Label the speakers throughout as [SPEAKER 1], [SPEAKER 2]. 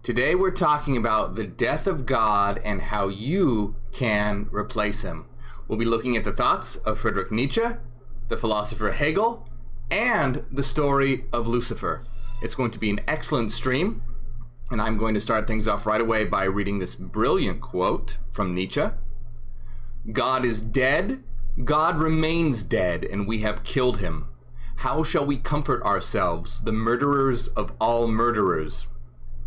[SPEAKER 1] Today we're talking about the death of God and how you can replace him. We'll be looking at the thoughts of Friedrich Nietzsche, the philosopher Hegel, and the story of Lucifer. It's going to be an excellent stream, and I'm going to start things off right away by reading this brilliant quote from Nietzsche. God is dead, God remains dead, and we have killed him. How shall we comfort ourselves, the murderers of all murderers?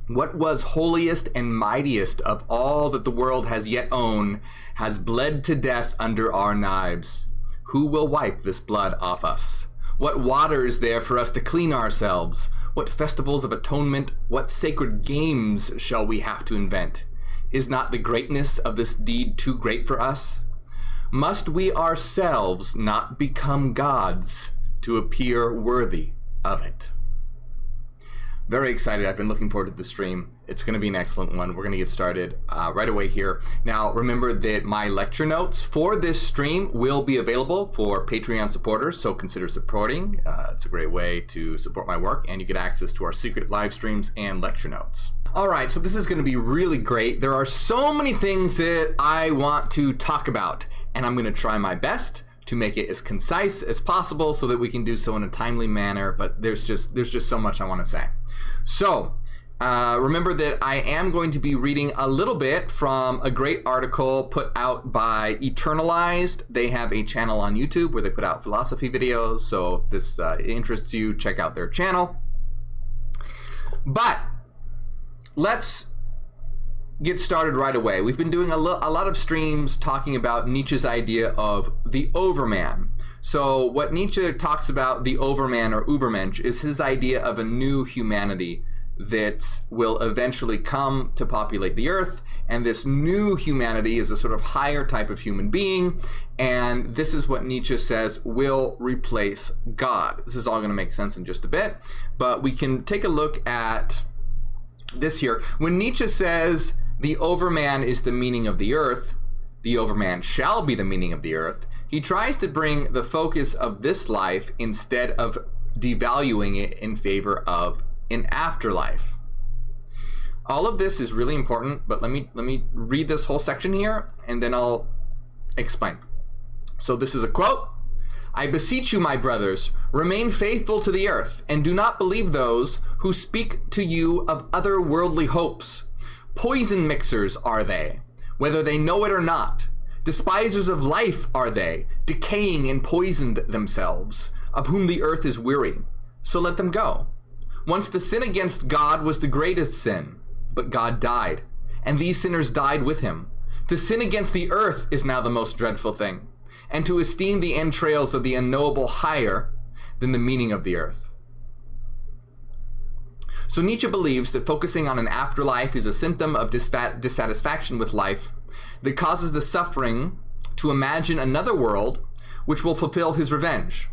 [SPEAKER 1] What was holiest and mightiest of all that the world has yet owned has bled to death under our knives. Who will wipe this blood off us? What water is there for us to clean ourselves? What festivals of atonement, what sacred games shall we have to invent? Is not the greatness of this deed too great for us? Must we ourselves not become gods to appear worthy of it? Very excited. I've been looking forward to the stream. It's going to be an excellent one. We're going to get started right away here. Now, remember that my lecture notes for this stream will be available for Patreon supporters, so consider supporting. It's a great way to support my work, and you get access to our secret live streams and lecture notes. All right, so this is going to be really great. There are so many things that I want to talk about, and I'm going to try my best to make it as concise as possible so that we can do so in a timely manner, but there's just so much I want to say. So remember that I am going to be reading a little bit from a great article put out by Eternalized. They have a channel on YouTube where they put out philosophy videos, so if this interests you, check out their channel. But let's get started right away. We've been doing a lot of streams talking about Nietzsche's idea of the overman. So what Nietzsche talks about the overman or Übermensch is his idea of a new humanity that will eventually come to populate the earth, and this new humanity is a sort of higher type of human being, and this is what Nietzsche says will replace God. This is all going to make sense in just a bit, but we can take a look at this here. When Nietzsche says the overman is the meaning of the earth, the overman shall be the meaning of the earth, he tries to bring the focus of this life instead of devaluing it in favor of an afterlife. All of this is really important, but let me read this whole section here and then I'll explain. So this is a quote. I beseech you, my brothers, remain faithful to the earth, and do not believe those who speak to you of other worldly hopes. Poison mixers are they, whether they know it or not. Despisers of life are they, decaying and poisoned themselves, of whom the earth is weary. So let them go. Once the sin against God was the greatest sin, but God died, and these sinners died with him. To sin against the earth is now the most dreadful thing, and to esteem the entrails of the unknowable higher than the meaning of the earth. So Nietzsche believes that focusing on an afterlife is a symptom of dissatisfaction with life that causes the suffering to imagine another world which will fulfill his revenge.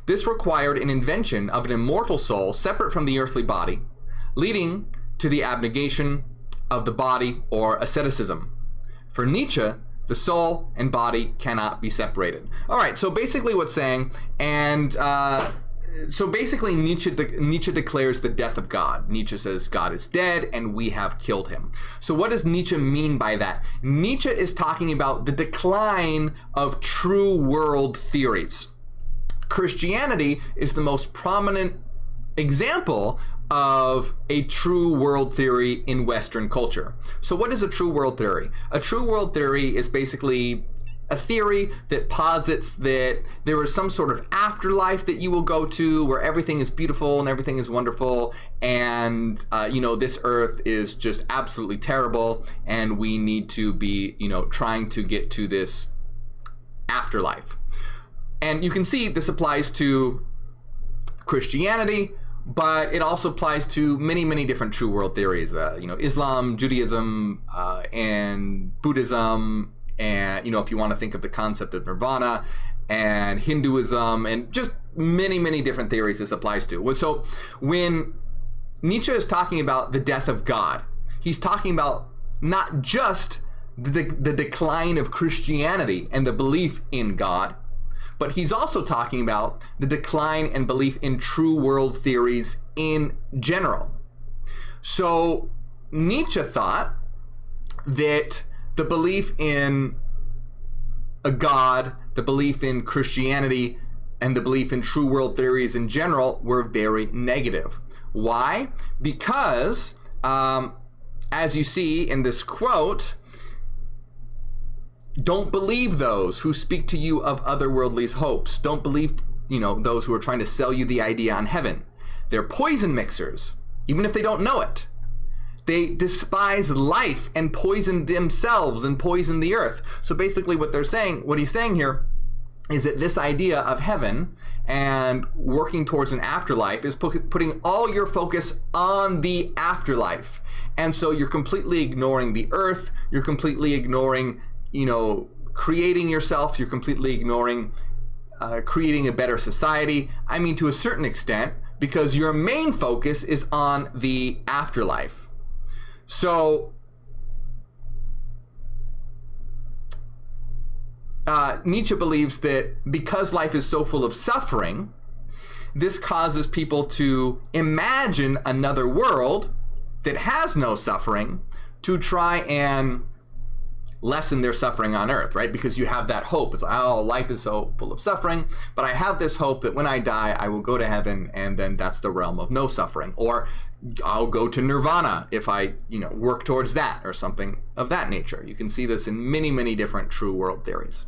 [SPEAKER 1] This required an invention of an immortal soul separate from the earthly body, leading to the abnegation of the body or asceticism. For Nietzsche, the soul and body cannot be separated. All right, so basically what's saying, so basically Nietzsche declares the death of God. Nietzsche says God is dead and we have killed him. So what does Nietzsche mean by that? Nietzsche is talking about the decline of true world theories. Christianity is the most prominent example of a true world theory in Western culture. So what is a true world theory? A true world theory is basically a theory that posits that there is some sort of afterlife that you will go to where everything is beautiful and everything is wonderful, and this earth is just absolutely terrible and we need to be trying to get to this afterlife. And you can see this applies to Christianity, but it also applies to many, many different true world theories. Islam, Judaism, and Buddhism, and if you want to think of the concept of nirvana, and Hinduism, and just many, many different theories this applies to. So when Nietzsche is talking about the death of God, he's talking about not just the decline of Christianity and the belief in God, but he's also talking about the decline and belief in true world theories in general. So Nietzsche thought that the belief in a God, the belief in Christianity, and the belief in true world theories in general were very negative. Why? Because, as you see in this quote, don't believe those who speak to you of otherworldly hopes. Don't believe, those who are trying to sell you the idea on heaven. They're poison mixers, even if they don't know it. They despise life and poison themselves and poison the earth. So basically what he's saying here is that this idea of heaven and working towards an afterlife is putting all your focus on the afterlife. And so you're completely ignoring the earth, you're completely ignoring, creating yourself, you're completely ignoring creating a better society. I mean, to a certain extent, because your main focus is on the afterlife. So Nietzsche believes that because life is so full of suffering, this causes people to imagine another world that has no suffering to try and lessen their suffering on earth, right? Because you have that hope. It's like, oh, life is so full of suffering, but I have this hope that when I die, I will go to heaven, and then that's the realm of no suffering. Or I'll go to nirvana if I, work towards that, or something of that nature. You can see this in many, many different true world theories.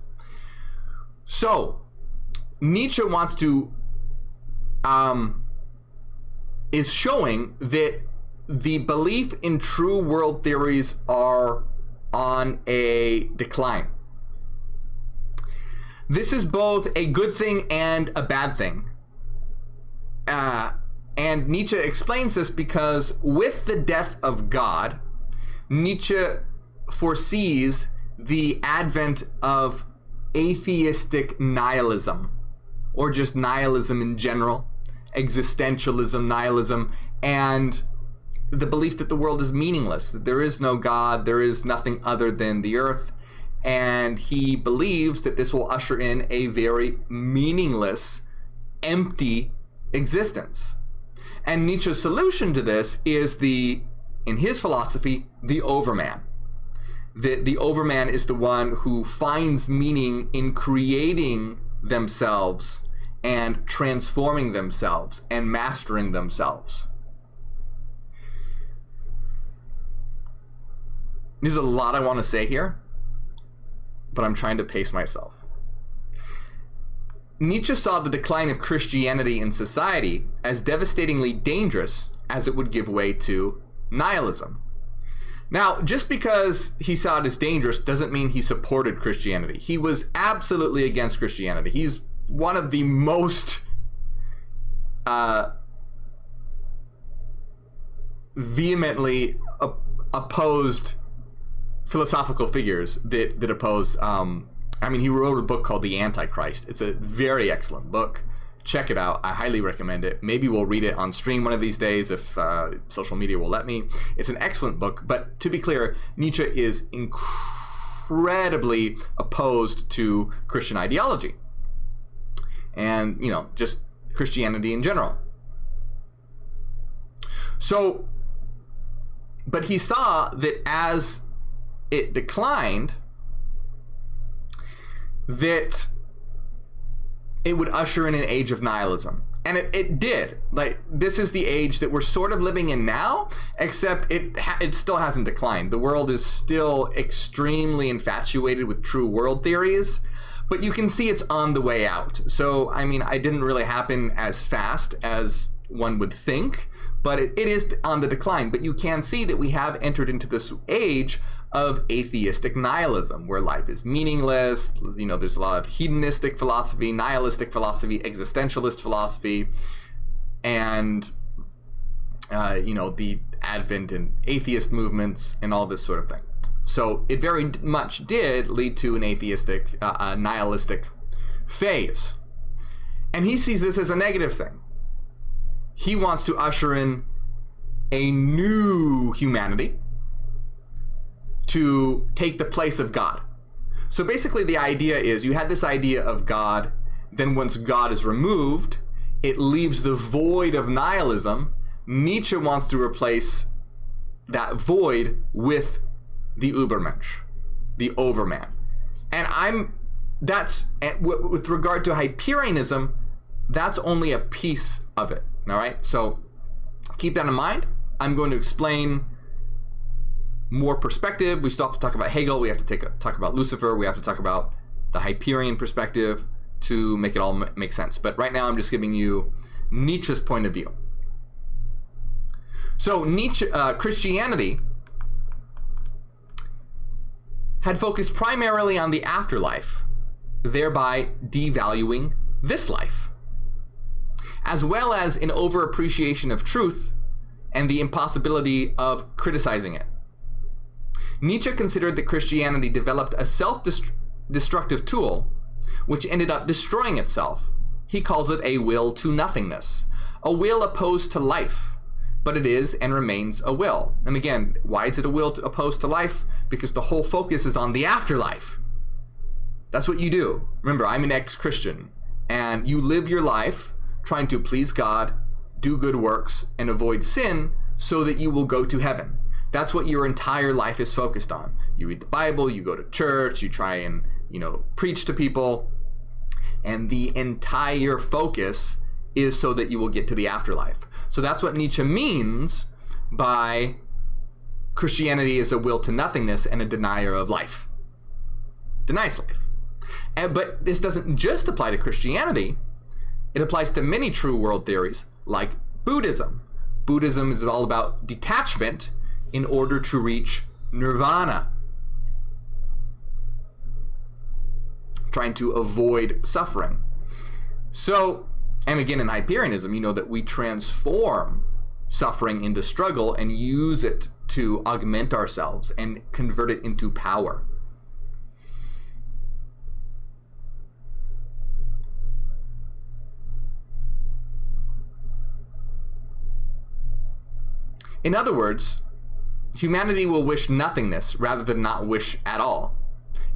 [SPEAKER 1] So Nietzsche wants to, is showing that the belief in true world theories are on a decline. This is both a good thing and a bad thing. And Nietzsche explains this because with the death of God, Nietzsche foresees the advent of atheistic nihilism, or just nihilism in general, existentialism, nihilism, and the belief that the world is meaningless, that there is no God, there is nothing other than the earth. And he believes that this will usher in a very meaningless, empty existence. And Nietzsche's solution to this is in his philosophy, the overman. The overman is the one who finds meaning in creating themselves and transforming themselves and mastering themselves. There's a lot I want to say here, but I'm trying to pace myself. Nietzsche saw the decline of Christianity in society as devastatingly dangerous as it would give way to nihilism. Now, just because he saw it as dangerous doesn't mean he supported Christianity. He was absolutely against Christianity. He's one of the most vehemently opposed philosophical figures that oppose. He wrote a book called The Antichrist. It's a very excellent book. Check it out. I highly recommend it. Maybe we'll read it on stream one of these days if social media will let me. It's an excellent book. But to be clear, Nietzsche is incredibly opposed to Christian ideology and, just Christianity in general. So, but he saw that as it declined, that it would usher in an age of nihilism. And it did. Like, this is the age that we're sort of living in now, except it still hasn't declined. The world is still extremely infatuated with true world theories, but you can see it's on the way out. So, it didn't really happen as fast as one would think, but it is on the decline. But you can see that we have entered into this age of atheistic nihilism, where life is meaningless. There's a lot of hedonistic philosophy, nihilistic philosophy, existentialist philosophy, and the advent in atheist movements and all this sort of thing. So it very much did lead to an atheistic, nihilistic phase. And he sees this as a negative thing. He wants to usher in a new humanity to take the place of God. So basically the idea is you had this idea of God, then once God is removed, it leaves the void of nihilism. Nietzsche wants to replace that void with the Übermensch, the overman. And with regard to Hyperianism, that's only a piece of it. All right, so keep that in mind. I'm going to explain more perspective. We still have to talk about Hegel. We have to talk about Lucifer. We have to talk about the Hyperion perspective to make it all make sense. But right now, I'm just giving you Nietzsche's point of view. So Christianity had focused primarily on the afterlife, thereby devaluing this life, as well as an overappreciation of truth and the impossibility of criticizing it. Nietzsche considered that Christianity developed a self-destructive tool which ended up destroying itself. He calls it a will to nothingness, a will opposed to life, but it is and remains a will. And again, why is it a will opposed to life? Because the whole focus is on the afterlife. That's what you do. Remember, I'm an ex-Christian, and you live your life trying to please God, do good works, and avoid sin so that you will go to heaven. That's what your entire life is focused on. You read the Bible, you go to church, you try and, preach to people, and the entire focus is so that you will get to the afterlife. So that's what Nietzsche means by Christianity is a will to nothingness and a denier of life. Denies life. But this doesn't just apply to Christianity. It applies to many true world theories like Buddhism. Buddhism is all about detachment in order to reach nirvana. Trying to avoid suffering. So, and again in Hyperianism, you know that we transform suffering into struggle and use it to augment ourselves and convert it into power. In other words, humanity will wish nothingness rather than not wish at all.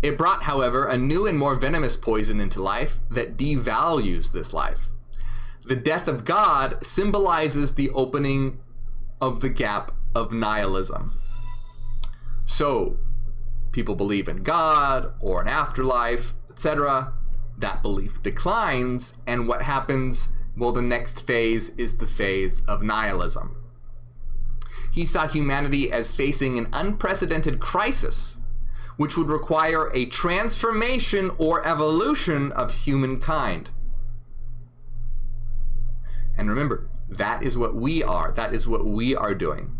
[SPEAKER 1] It brought, however, a new and more venomous poison into life that devalues this life. The death of God symbolizes the opening of the gap of nihilism. So, people believe in God or an afterlife, etc. That belief declines, and what happens? Well, the next phase is the phase of nihilism. He saw humanity as facing an unprecedented crisis, which would require a transformation or evolution of humankind. And remember, that is what we are. That is what we are doing.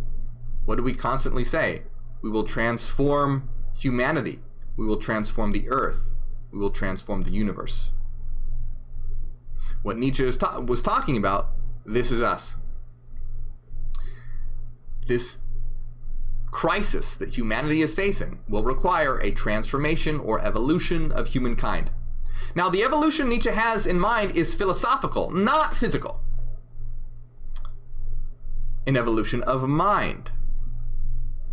[SPEAKER 1] What do we constantly say? We will transform humanity. We will transform the earth. We will transform the universe. What Nietzsche was talking about, this is us. This crisis that humanity is facing will require a transformation or evolution of humankind. Now, the evolution Nietzsche has in mind is philosophical, not physical. An evolution of mind.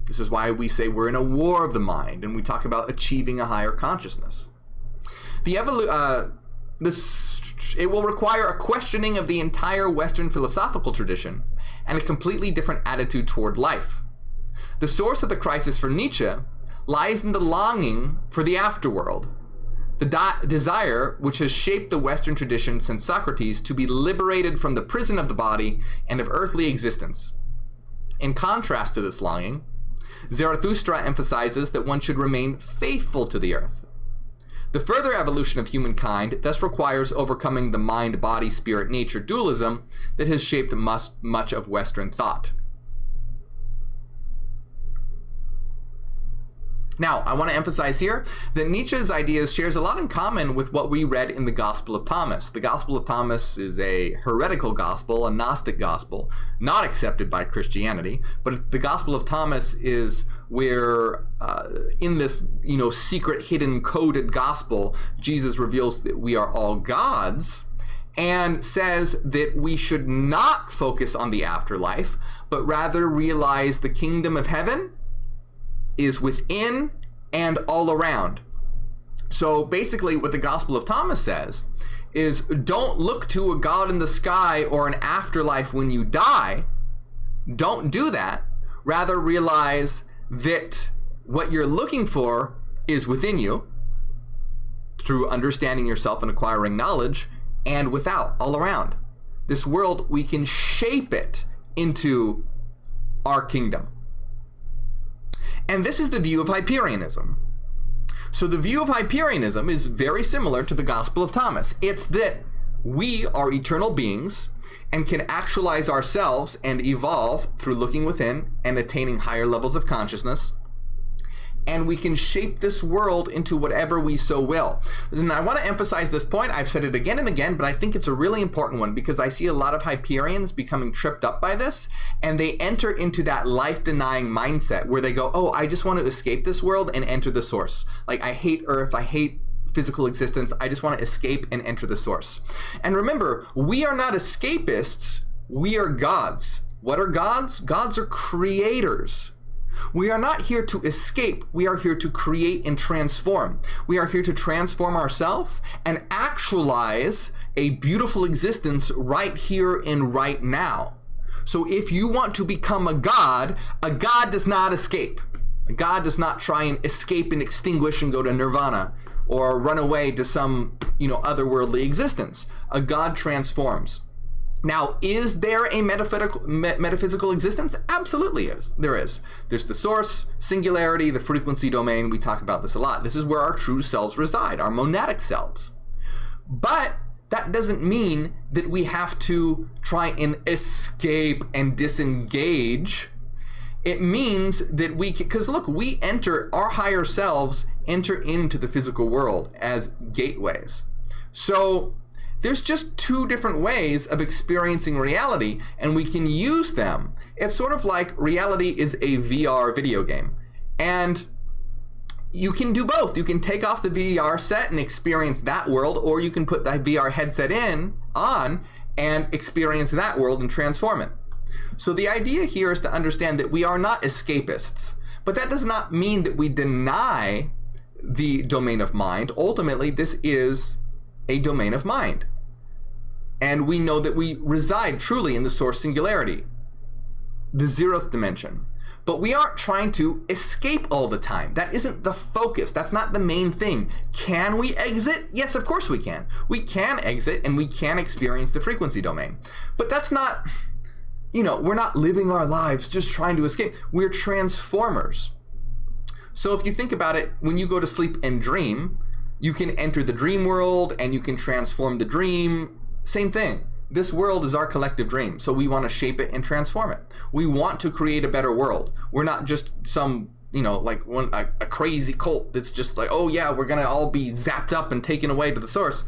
[SPEAKER 1] This is why we say we're in a war of the mind, and we talk about achieving a higher consciousness. It will require a questioning of the entire Western philosophical tradition and a completely different attitude toward life. The source of the crisis for Nietzsche lies in the longing for the afterworld, the desire which has shaped the Western tradition since Socrates to be liberated from the prison of the body and of earthly existence. In contrast to this longing, Zarathustra emphasizes that one should remain faithful to the earth. The further evolution of humankind thus requires overcoming the mind-body-spirit-nature dualism that has shaped much of Western thought. Now, I want to emphasize here that Nietzsche's ideas shares a lot in common with what we read in the Gospel of Thomas. The Gospel of Thomas is a heretical gospel, a Gnostic gospel, not accepted by Christianity. But the Gospel of Thomas is where, in this, secret, hidden, coded gospel, Jesus reveals that we are all gods and says that we should not focus on the afterlife, but rather realize the kingdom of heaven is within and all around. So basically what the Gospel of Thomas says is, don't look to a God in the sky or an afterlife when you die. Don't do that. Rather, realize that what you're looking for is within you through understanding yourself and acquiring knowledge, and without, all around. This world, we can shape it into our kingdom. And this is the view of Hyperianism. So the view of Hyperianism is very similar to the Gospel of Thomas. It's that we are eternal beings and can actualize ourselves and evolve through looking within and attaining higher levels of consciousness. And we can shape this world into whatever we so will. And I want to emphasize this point. I've said it again and again, but I think it's a really important one because I see a lot of Hyperians becoming tripped up by this, and they enter into that life-denying mindset where they go, oh, I just want to escape this world and enter the source. Like, I hate Earth, I hate physical existence, I just want to escape and enter the source. And remember, we are not escapists, we are gods. What are gods? Gods are creators. We are not here to escape, we are here to create and transform. We are here to transform ourselves and actualize a beautiful existence right here and right now. So if you want to become a god does not escape. A god does not try and escape and extinguish and go to nirvana or run away to some, otherworldly existence. A god transforms. Now, is there a metaphysical existence? Absolutely is. There is. There's the source, singularity, the frequency domain. We talk about this a lot. This is where our true selves reside, our monadic selves. But that doesn't mean that we have to try and escape and disengage. It means that because look, our higher selves enter into the physical world as gateways. So there's just two different ways of experiencing reality, and we can use them. It's sort of like reality is a VR video game. And you can do both. You can take off the VR set and experience that world, or you can put the VR headset on and experience that world and transform it. So the idea here is to understand that we are not escapists, but that does not mean that we deny the domain of mind. Ultimately, this is a domain of mind. And we know that we reside truly in the source singularity, the zeroth dimension. But we aren't trying to escape all the time. That isn't the focus. That's not the main thing. Can we exit? Yes, of course we can. We can exit and we can experience the frequency domain. But that's not, we're not living our lives just trying to escape. We're transformers. So if you think about it, when you go to sleep and dream, you can enter the dream world and you can transform the dream. Same thing. This world is our collective dream, so we want to shape it and transform it. We want to create a better world. We're not just some, a crazy cult that's just like, oh yeah, we're going to all be zapped up and taken away to the source.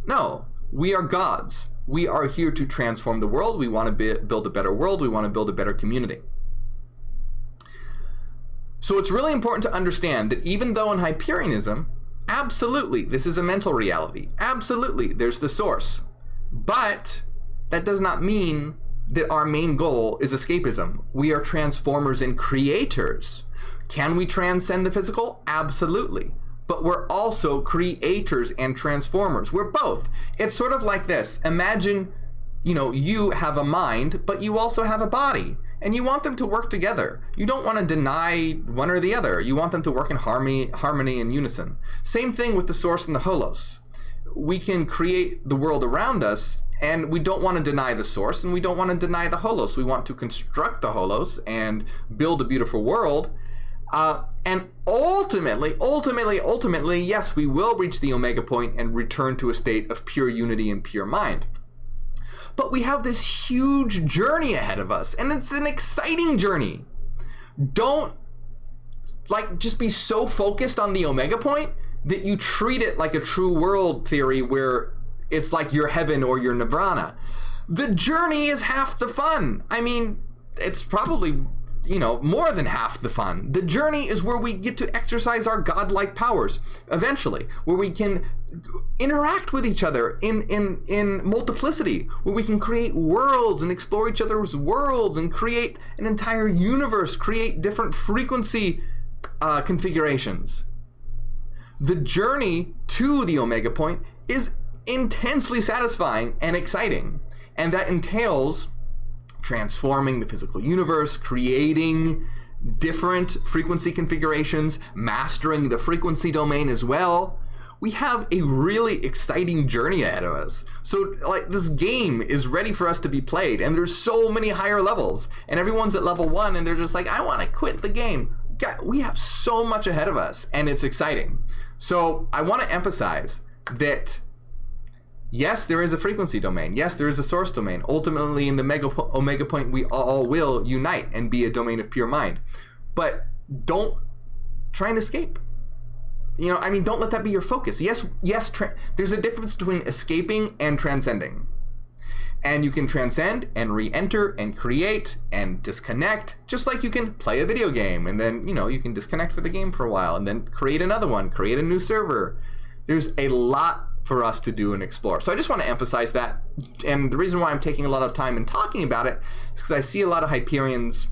[SPEAKER 1] No, we are gods. We are here to transform the world. We want to build a better world. We want to build a better community. So it's really important to understand that even though in Hyperianism, absolutely, this is a mental reality. Absolutely, there's the source. But that does not mean that our main goal is escapism. We are transformers and creators. Can we transcend the physical? Absolutely. But we're also creators and transformers. We're both. It's sort of like this. Imagine, you have a mind, but you also have a body. And you want them to work together. You don't want to deny one or the other. You want them to work in harmony and unison. Same thing with the source and the holos. We can create the world around us, and we don't want to deny the source, and we don't want to deny the holos. We want to construct the holos and build a beautiful world. And ultimately, yes, we will reach the omega point and return to a state of pure unity and pure mind. But we have this huge journey ahead of us, and it's an exciting journey. Don't just be so focused on the omega point that you treat it like a true world theory where it's like your heaven or your nirvana. The journey is half the fun. I mean, it's probably, more than half the fun. The journey is where we get to exercise our godlike powers eventually, where we can interact with each other in multiplicity, where we can create worlds and explore each other's worlds and create an entire universe, create different frequency configurations. The journey to the omega point is intensely satisfying and exciting, and that entails transforming the physical universe, creating different frequency configurations, mastering the frequency domain as well. We have a really exciting journey ahead of us. So like this game is ready for us to be played, and there's so many higher levels, and everyone's at level 1 and they're just like, I want to quit the game. God, we have so much ahead of us, and it's exciting. So I want to emphasize that yes, there is a frequency domain. Yes, there is a source domain. Ultimately, in the omega point, we all will unite and be a domain of pure mind. But don't try and escape. Don't let that be your focus. Yes, there's a difference between escaping and transcending. And you can transcend and re-enter and create and disconnect, just like you can play a video game and then, you can disconnect for the game for a while and then create another one, create a new server. There's a lot for us to do and explore. So I just want to emphasize that. And the reason why I'm taking a lot of time in talking about it is because I see a lot of Hyperions,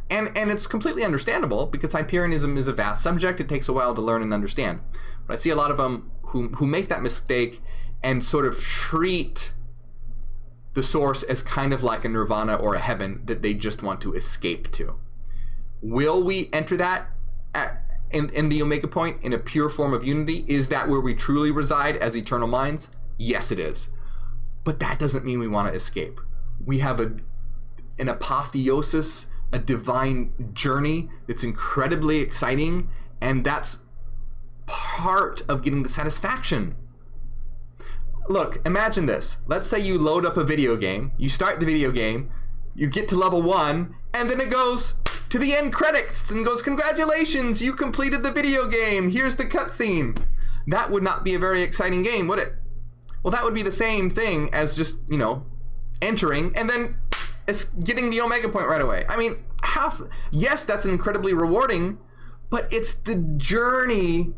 [SPEAKER 1] and it's completely understandable because Hyperianism is a vast subject. It takes a while to learn and understand. But I see a lot of them who make that mistake and sort of treat the source as kind of like a nirvana or a heaven that they just want to escape to. Will we enter that in the Omega Point in a pure form of unity? Is that where we truly reside as eternal minds? Yes, it is. But that doesn't mean we want to escape. We have an apotheosis, a divine journey that's incredibly exciting, and that's part of getting the satisfaction. Look, imagine this. Let's say you load up a video game, you start the video game, you get to level 1, and then it goes to the end credits and goes, congratulations, you completed the video game, here's the cutscene. That would not be a very exciting game, would it? Well, that would be the same thing as just, entering and then getting the Omega Point right away. Yes, that's incredibly rewarding, but it's the journey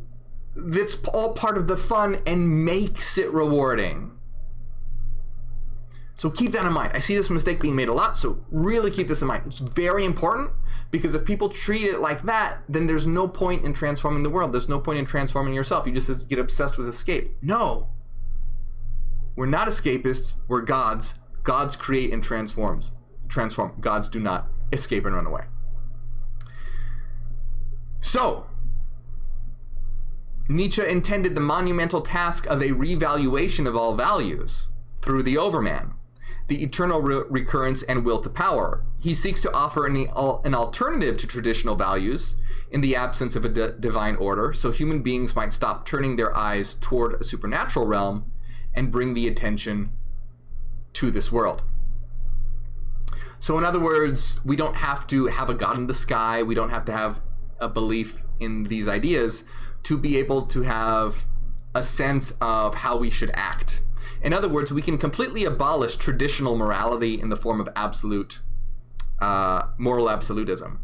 [SPEAKER 1] that's all part of the fun and makes it rewarding. So keep that in mind. I see this mistake being made a lot, so really keep this in mind. It's very important, because if people treat it like that, then there's no point in transforming the world. There's no point in transforming yourself. You just get obsessed with escape. No. We're not escapists. We're gods. Gods create and transform. Gods do not escape and run away. So, Nietzsche intended the monumental task of a revaluation of all values through the Overman, the eternal recurrence and will to power. He seeks to offer an alternative to traditional values in the absence of a divine order, so human beings might stop turning their eyes toward a supernatural realm and bring the attention to this world. So in other words, we don't have to have a God in the sky, we don't have to have a belief in these ideas to be able to have a sense of how we should act. In other words, we can completely abolish traditional morality in the form of absolute moral absolutism.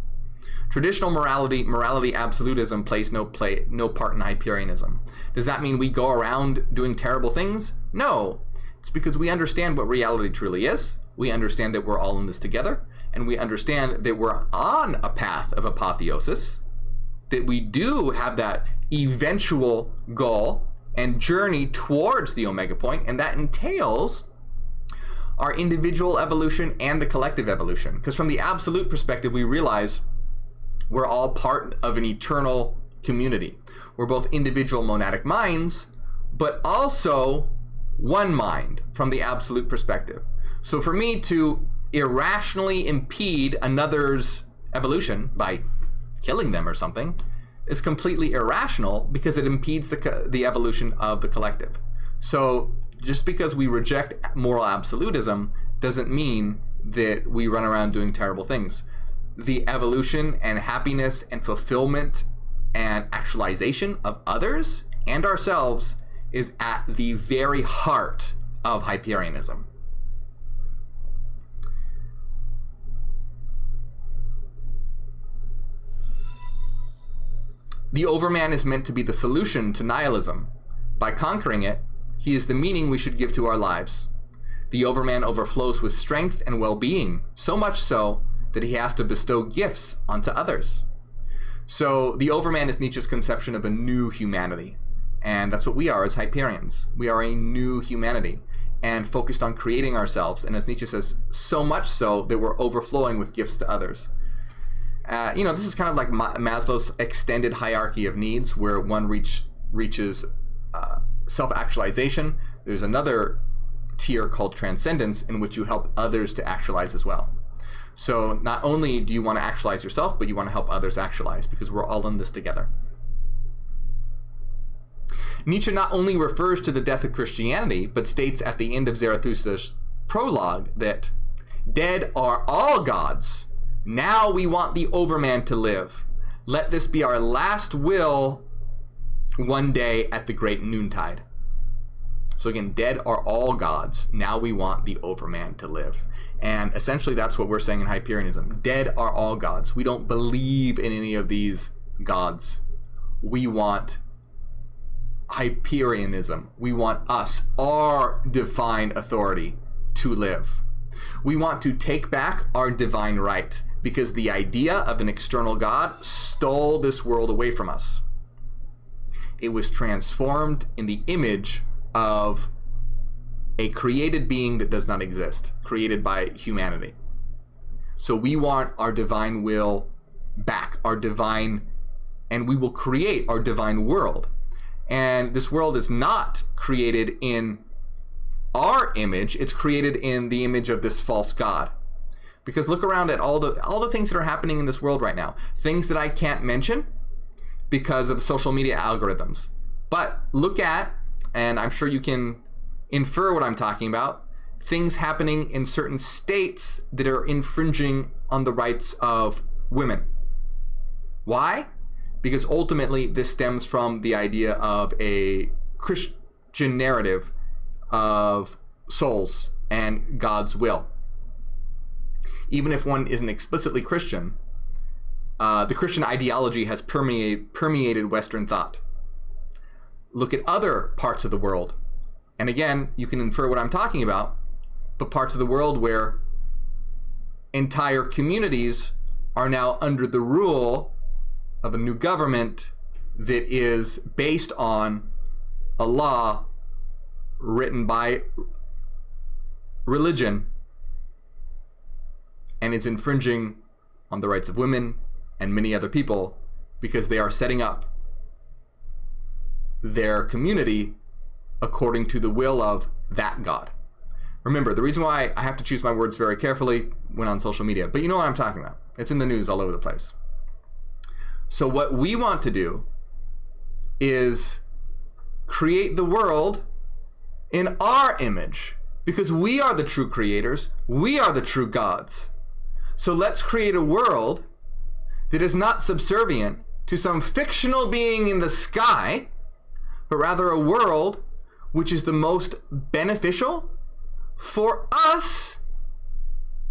[SPEAKER 1] Traditional morality absolutism plays no part in Hyperianism. Does that mean we go around doing terrible things? No. It's because we understand what reality truly is. We understand that we're all in this together, and we understand that we're on a path of apotheosis, that we do have that eventual goal and journey towards the Omega Point, and that entails our individual evolution and the collective evolution. Because from the absolute perspective, we realize we're all part of an eternal community. We're both individual monadic minds, but also one mind from the absolute perspective. So for me to irrationally impede another's evolution by killing them or something is completely irrational, because it impedes the evolution of the collective. So just because we reject moral absolutism doesn't mean that we run around doing terrible things. The evolution and happiness and fulfillment and actualization of others and ourselves is at the very heart of Hyperianism. The Overman is meant to be the solution to nihilism. By conquering it, he is the meaning we should give to our lives. The Overman overflows with strength and well-being, so much so that he has to bestow gifts onto others. So the Overman is Nietzsche's conception of a new humanity. And that's what we are as Hyperions. We are a new humanity. and focused on creating ourselves. And as Nietzsche says, so much so that we're overflowing with gifts to others. This is kind of like Maslow's extended hierarchy of needs, where one reaches self-actualization. There's another tier called transcendence, in which you help others to actualize as well. So not only do you want to actualize yourself, but you want to help others actualize, because we're all in this together. Nietzsche not only refers to the death of Christianity, but states at the end of Zarathustra's prologue that dead are all gods. Now we want the overman to live. Let this be our last will one day at the great noontide. So again, dead are all gods. Now we want the overman to live. And essentially that's what we're saying in Hyperianism. Dead are all gods. We don't believe in any of these gods. We want Hyperianism. We want us, our divine authority, to live. We want to take back our divine right, because the idea of an external God stole this world away from us. It was transformed in the image of a created being that does not exist, created by humanity. So we want our divine will back, and we will create our divine world. And this world is not created in our image, it's created in the image of this false God. Because look around at all the things that are happening in this world right now. Things that I can't mention because of social media algorithms. But look at, and I'm sure you can infer what I'm talking about, things happening in certain states that are infringing on the rights of women. Why? Because ultimately this stems from the idea of a Christian narrative of souls and God's will. Even if one isn't explicitly Christian, the Christian ideology has permeated Western thought. Look at other parts of the world. And again, you can infer what I'm talking about, but parts of the world where entire communities are now under the rule of a new government that is based on a law written by religion, and it's infringing on the rights of women and many other people because they are setting up their community according to the will of that God. Remember, the reason why I have to choose my words very carefully when on social media, but you know what I'm talking about. It's in the news all over the place. So what we want to do is create the world in our image, because we are the true creators. We are the true gods. So let's create a world that is not subservient to some fictional being in the sky, but rather a world which is the most beneficial for us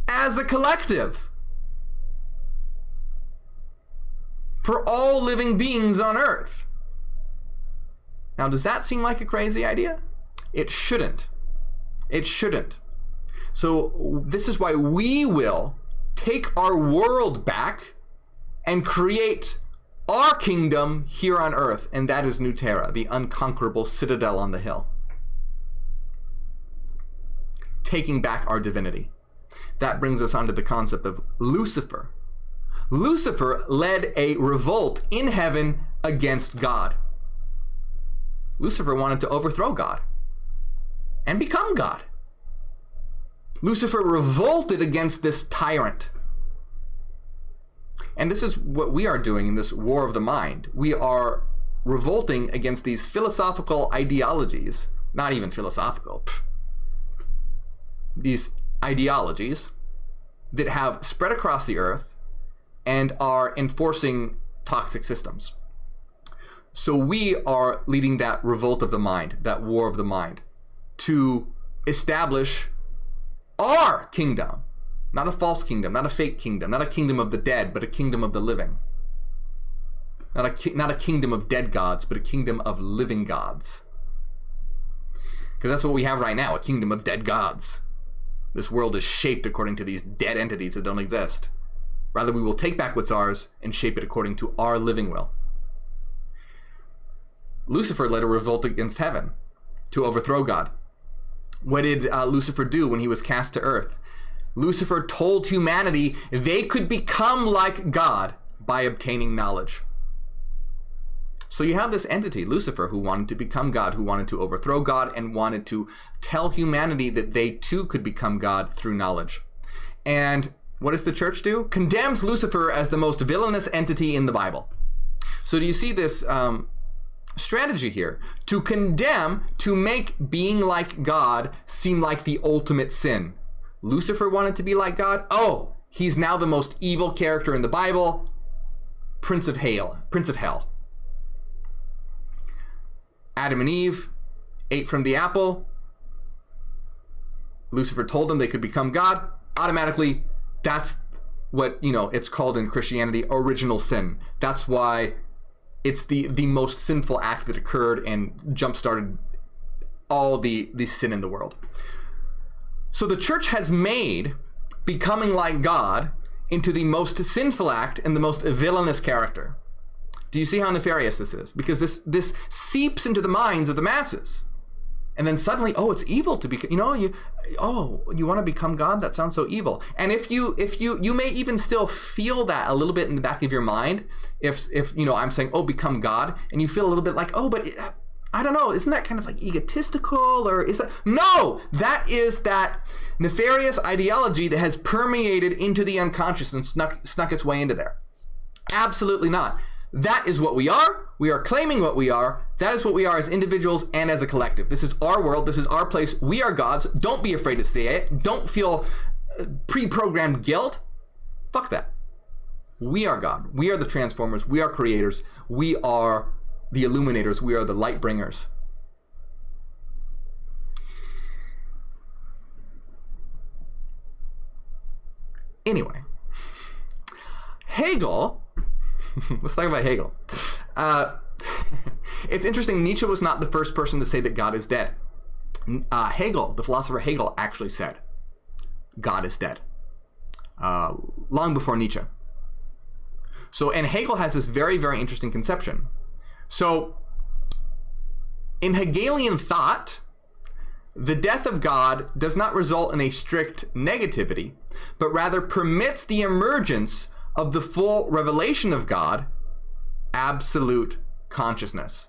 [SPEAKER 1] as a collective, for all living beings on Earth. Now, does that seem like a crazy idea? It shouldn't. It shouldn't. So this is why we will take our world back and create our kingdom here on Earth, and that is New Terra, the unconquerable citadel on the hill. Taking back our divinity. That brings us onto the concept of Lucifer. Lucifer led a revolt in heaven against God. Lucifer wanted to overthrow God and become God. Lucifer revolted against this tyrant. And this is what we are doing in this war of the mind. We are revolting against these philosophical ideologies, not even philosophical, these ideologies that have spread across the earth and are enforcing toxic systems. So we are leading that revolt of the mind, that war of the mind, to establish our kingdom. Not a false kingdom, not a fake kingdom, not a kingdom of the dead, but a kingdom of the living. Not a kingdom of dead gods, but a kingdom of living gods. Because that's what we have right now, a kingdom of dead gods. This world is shaped according to these dead entities that don't exist. Rather, we will take back what's ours and shape it according to our living will. Lucifer led a revolt against heaven to overthrow God. What did Lucifer do when he was cast to earth? Lucifer told humanity they could become like God by obtaining knowledge. So you have this entity, Lucifer, who wanted to become God, who wanted to overthrow God, and wanted to tell humanity that they too could become God through knowledge. And what does the church do? Condemns Lucifer as the most villainous entity in the Bible. So do you see this strategy here? To condemn, to make being like God seem like the ultimate sin. Lucifer wanted to be like God. Oh, he's now the most evil character in the Bible. Prince of Hell. Adam and Eve ate from the apple. Lucifer told them they could become God. Automatically, that's what, it's called in Christianity, original sin. That's why it's the most sinful act that occurred and jump-started all the sin in the world. So the church has made becoming like God into the most sinful act and the most villainous character. Do you see how nefarious this is? Because this seeps into the minds of the masses. And then suddenly, it's evil to be, you want to become God? That sounds so evil. And if you may even still feel that a little bit in the back of your mind, if I'm saying, become God, and you feel a little bit like, but I don't know, isn't that kind of like egotistical, or is that? No, that is that nefarious ideology that has permeated into the unconscious and snuck its way into there. Absolutely not. That is what we are. We are claiming what we are. That is what we are as individuals and as a collective. This is our world. This is our place. We are gods. Don't be afraid to say it. Don't feel pre-programmed guilt. Fuck that. We are God. We are the transformers. We are creators. We are the illuminators. We are the light bringers. Anyway, Hegel. Let's talk about Hegel. It's interesting. Nietzsche was not the first person to say that God is dead. Hegel, the philosopher Hegel, actually said God is dead long before Nietzsche. And Hegel has this very, very interesting conception. So in Hegelian thought, the death of God does not result in a strict negativity, but rather permits the emergence of the full revelation of God, absolute consciousness.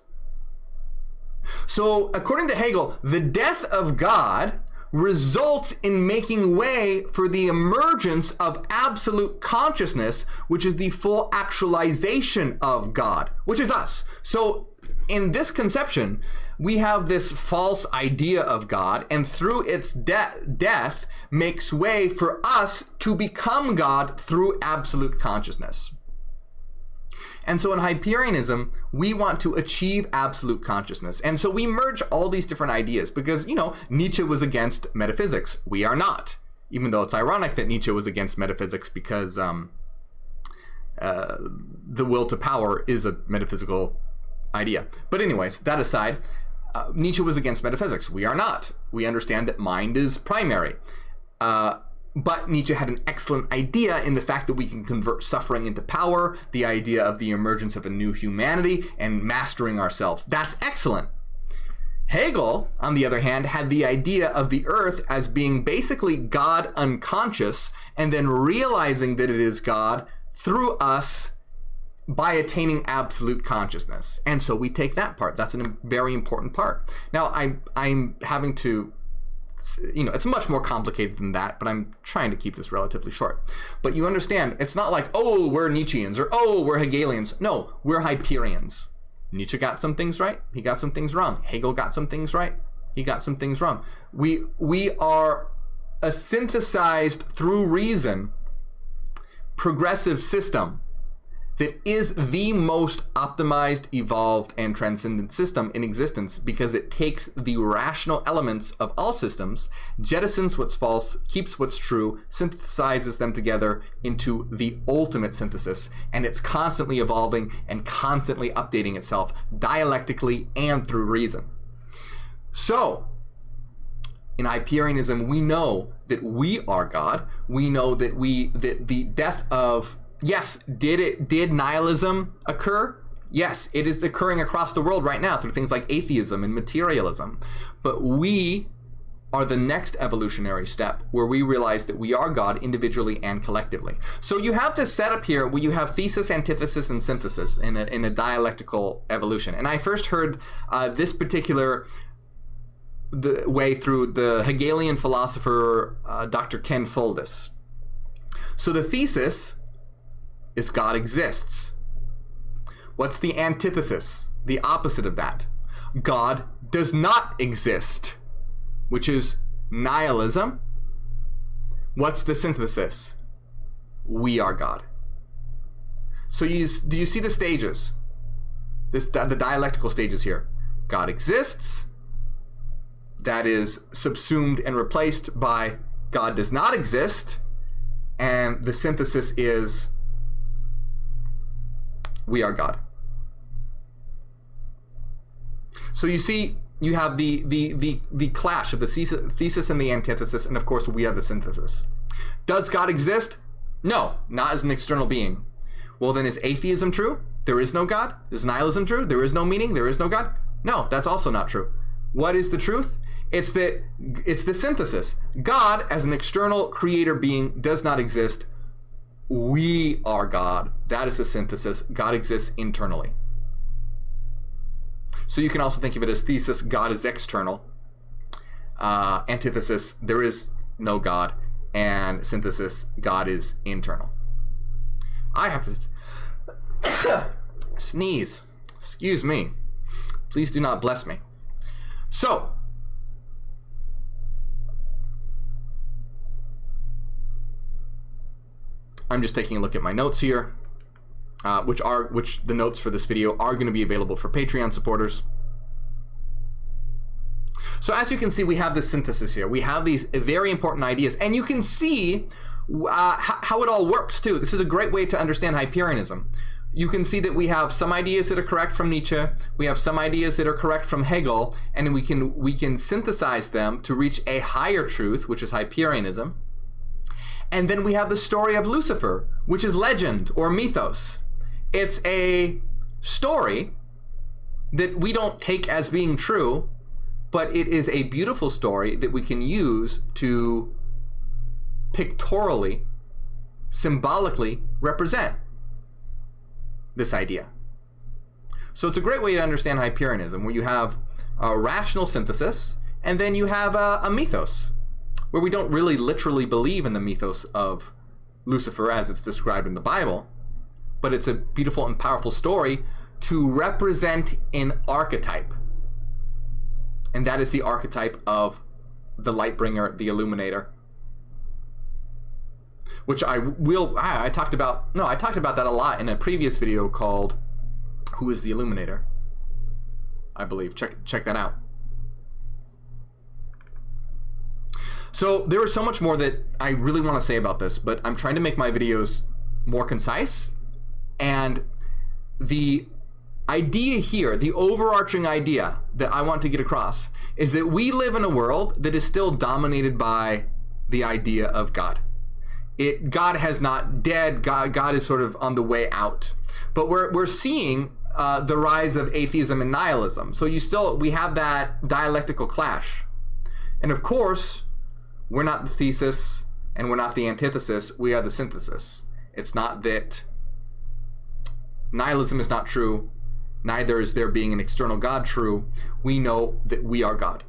[SPEAKER 1] So according to Hegel, the death of God results in making way for the emergence of absolute consciousness, which is the full actualization of God, which is us. So in this conception, we have this false idea of God, and through its death makes way for us to become God through absolute consciousness. And so in Hyperianism, we want to achieve absolute consciousness. And so we merge all these different ideas because, Nietzsche was against metaphysics. We are not, even though it's ironic that Nietzsche was against metaphysics because the will to power is a metaphysical idea. But anyways, that aside, Nietzsche was against metaphysics. We are not. We understand that mind is primary. But Nietzsche had an excellent idea in the fact that we can convert suffering into power, the idea of the emergence of a new humanity, and mastering ourselves. That's excellent. Hegel, on the other hand, had the idea of the earth as being basically God unconscious, and then realizing that it is God through us by attaining absolute consciousness. And so we take that part. That's a very important part. Now, I'm having to, it's much more complicated than that, but I'm trying to keep this relatively short. But you understand, it's not like, we're Nietzscheans, or we're Hegelians. No, we're Hyperians. Nietzsche got some things right. He got some things wrong. Hegel got some things right. He got some things wrong. We are a synthesized through reason progressive system that is the most optimized, evolved, and transcendent system in existence because it takes the rational elements of all systems, jettisons what's false, keeps what's true, synthesizes them together into the ultimate synthesis, and it's constantly evolving and constantly updating itself dialectically and through reason. So, in Hyperianism, we know that we are God. We know that the death of yes, did nihilism occur? Yes, it is occurring across the world right now through things like atheism and materialism. But we are the next evolutionary step, where we realize that we are God individually and collectively. So you have this setup here where you have thesis, antithesis, and synthesis in a dialectical evolution. And I first heard this particular the way through the Hegelian philosopher Dr. Ken Foldis. So the thesis is God exists. What's the antithesis? The opposite of that. God does not exist, which is nihilism. What's the synthesis? We are God. So do you see the stages? The dialectical stages here. God exists. That is subsumed and replaced by God does not exist. And the synthesis is we are God. So you see, you have the clash of the thesis and the antithesis, and of course we have the synthesis. Does God exist? No, not as an external being. Well, then is atheism true? There is no God? Is nihilism true? There is no meaning? There is no God? No, that's also not true. What is the truth? It's the synthesis. God, as an external creator being, does not exist. We are God. That is the synthesis. God exists internally. So you can also think of it as thesis, God is external. Antithesis, there is no God. And synthesis, God is internal. I have to sneeze. Excuse me. Please do not bless me. So, I'm just taking a look at my notes here, which the notes for this video are going to be available for Patreon supporters. So as you can see, we have this synthesis here. We have these very important ideas, and you can see how it all works too. This is a great way to understand Hyperianism. You can see that we have some ideas that are correct from Nietzsche, we have some ideas that are correct from Hegel, and we can synthesize them to reach a higher truth, which is Hyperianism. And then we have the story of Lucifer, which is legend or mythos. It's a story that we don't take as being true, but it is a beautiful story that we can use to pictorially, symbolically represent this idea. So it's a great way to understand Hyperianism, where you have a rational synthesis, and then you have a mythos, where we don't really literally believe in the mythos of Lucifer as it's described in the Bible, but it's a beautiful and powerful story to represent an archetype. And that is the archetype of the Lightbringer, the Illuminator, which I talked about that a lot in a previous video called Who is the Illuminator? I believe. Check that out. So there is so much more that I really want to say about this, but I'm trying to make my videos more concise. And the idea here, the overarching idea that I want to get across, is that we live in a world that is still dominated by the idea of God. God has not dead. God is sort of on the way out. But we're seeing the rise of atheism and nihilism. So we have that dialectical clash. And of course, we're not the thesis and we're not the antithesis. We are the synthesis. It's not that nihilism is not true. Neither is there being an external God true. We know that we are God.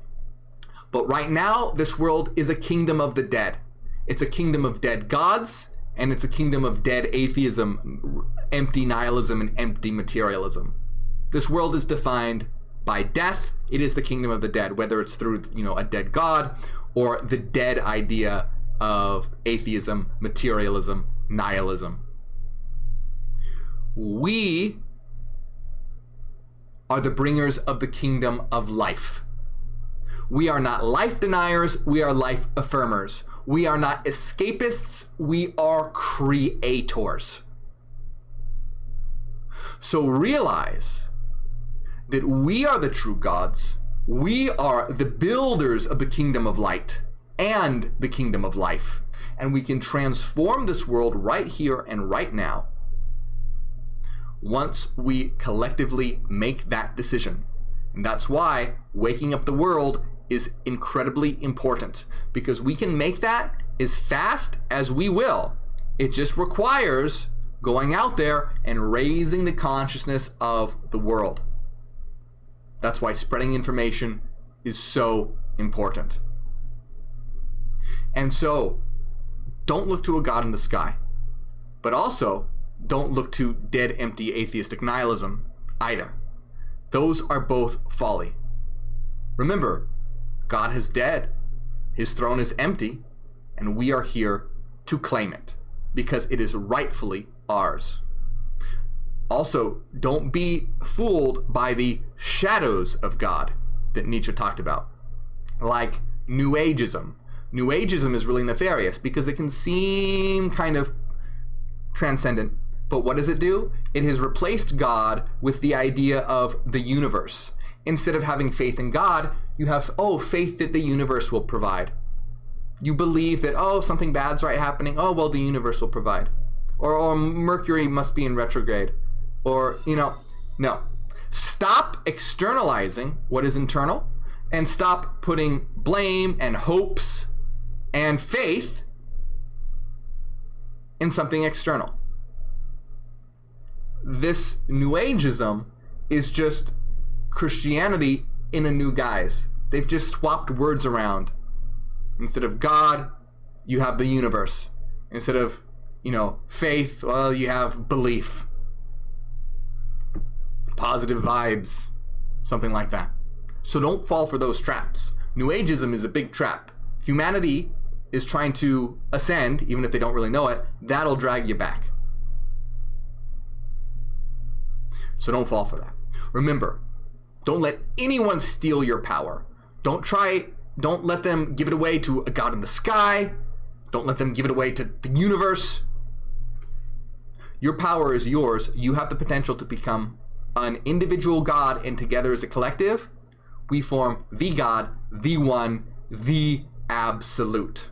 [SPEAKER 1] But right now, this world is a kingdom of the dead. It's a kingdom of dead gods, and it's a kingdom of dead atheism, empty nihilism, and empty materialism. This world is defined by death. It is the kingdom of the dead, whether it's through, a dead god or the dead idea of atheism, materialism, nihilism. We are the bringers of the kingdom of life. We are not life deniers, we are life affirmers. We are not escapists, we are creators. So realize that we are the true gods. We are the builders of the kingdom of light and the kingdom of life. And we can transform this world right here and right now once we collectively make that decision. And that's why waking up the world is incredibly important, because we can make that as fast as we will. It just requires going out there and raising the consciousness of the world. That's why spreading information is so important. And so, don't look to a God in the sky, but also don't look to dead, empty, atheistic nihilism either. Those are both folly. Remember, God is dead, his throne is empty, and we are here to claim it, because it is rightfully ours. Also, don't be fooled by the shadows of God that Nietzsche talked about, like New Ageism. New Ageism is really nefarious because it can seem kind of transcendent, but what does it do? It has replaced God with the idea of the universe. Instead of having faith in God, you have, faith that the universe will provide. You believe that, something bad's happening. Oh, the universe will provide. Or Mercury must be in retrograde. Or, no. Stop externalizing what is internal and stop putting blame and hopes and faith in something external. This New Ageism is just Christianity in a new guise. They've just swapped words around. Instead of God, you have the universe. Instead of, faith, you have belief. Positive vibes. Something like that. So don't fall for those traps. New Ageism is a big trap. Humanity is trying to ascend, even if they don't really know it. That'll drag you back. So don't fall for that. Remember, don't let anyone steal your power. Don't let them give it away to a God in the sky. Don't let them give it away to the universe. Your power is yours. You have the potential to become an individual God, and together as a collective, we form the God, the one, the absolute.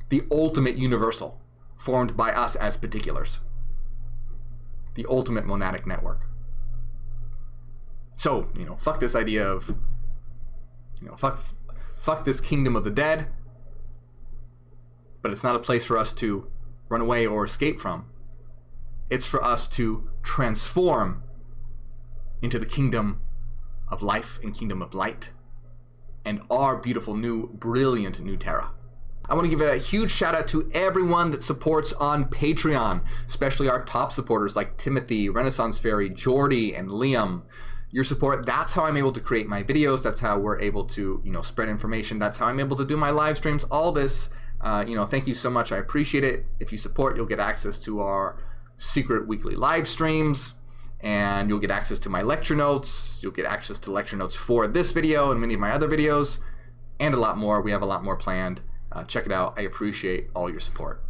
[SPEAKER 1] The ultimate universal, formed by us as particulars. The ultimate monadic network. So, fuck this idea of, fuck this kingdom of the dead. But it's not a place for us to run away or escape from. It's for us to transform into the kingdom of life and kingdom of light and our beautiful new, brilliant new Terra. I want to give a huge shout out to everyone that supports on Patreon, especially our top supporters like Timothy, Renaissance Fairy, Jordy, and Liam. Your support, that's how I'm able to create my videos. That's how we're able to, spread information. That's how I'm able to do my live streams, all this. Thank you so much. I appreciate it. If you support, you'll get access to our secret weekly live streams, and you'll get access to my lecture notes. You'll get access to lecture notes for this video and many of my other videos, and a lot more. We have a lot more planned. Check it out. I appreciate all your support.